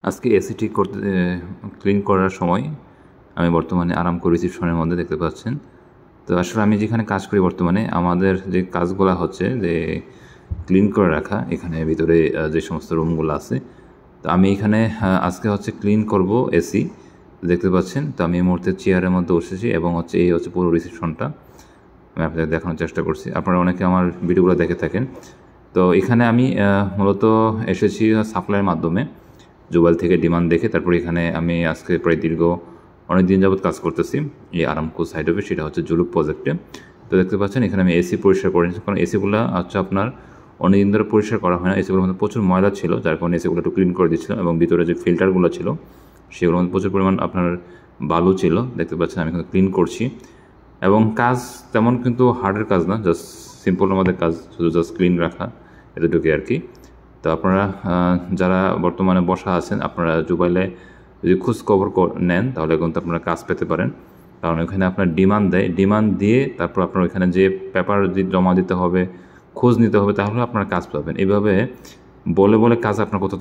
আজকে এসি ঠিক করতে ক্লিন করার সময় আমি বর্তমানে আরামকো রিসিপশনের মধ্যে দেখতে পাচ্ছেন। তো আসলে আমি যেখানে কাজ করি বর্তমানে আমাদের যে কাজগুলো হচ্ছে যে ক্লিন করে রাখা এখানে ভিতরে যে সমস্ত রুমগুলো আছে। তো আমি এখানে আজকে হচ্ছে ক্লিন করব এসি দেখতে পাচ্ছেন। তো আমি এই মুহূর্তে চেয়ারের মধ্যে বসেছি এবং হচ্ছে এই হচ্ছে পুরো রিসিপশনটা আমি আপনাদের দেখানোর চেষ্টা করছি। আপনারা অনেকে আমার ভিডিওগুলো দেখে থাকেন। তো এখানে আমি মূলত এসেছি সাপ্লাইয়ের মাধ্যমে জুবাইল থেকে ডিমান্ড দেখে। তারপরে এখানে আমি আজকে প্রায় দীর্ঘ অনেক দিন যাবৎ কাজ করতেছি এই আরামকো সাইড অফে, সেটা হচ্ছে জুলুক প্রজেক্টে। তো দেখতে পাচ্ছেন এখানে আমি এসি পরিষ্কার করে নিচ্ছি, কারণ এসিগুলো হচ্ছে আপনার অনেক দিন ধরে পরিষ্কার করা হয় না। এসিগুলোর মধ্যে প্রচুর ময়লা ছিল, যার কারণে এসিগুলো একটু ক্লিন করে দিচ্ছিলাম এবং ভিতরে যে ফিল্টারগুলো ছিল সেগুলোর মধ্যে প্রচুর পরিমাণ আপনার বালু ছিল। দেখতে পাচ্ছেন আমি কিন্তু ক্লিন করছি এবং কাজ তেমন কিন্তু হার্ডের কাজ না, জাস্ট সিম্পল আমাদের কাজ, শুধু জাস্ট ক্লিন রাখা এতটুকুই আর কি। তো আপনারা যারা বর্তমানে বসা আছেন আপনারা জুবাইলে যদি খোঁজখবর নেন তাহলে কিন্তু আপনারা কাজ পেতে পারেন, কারণ ওইখানে আপনার ডিমান্ড দেয়, ডিমান্ড দিয়ে তারপর আপনার ওইখানে যে পেপার জমা দিতে হবে, খোঁজ নিতে হবে, তাহলে আপনারা কাজ পাবেন। এইভাবে বলে বলে কাজ আপনার কোথাও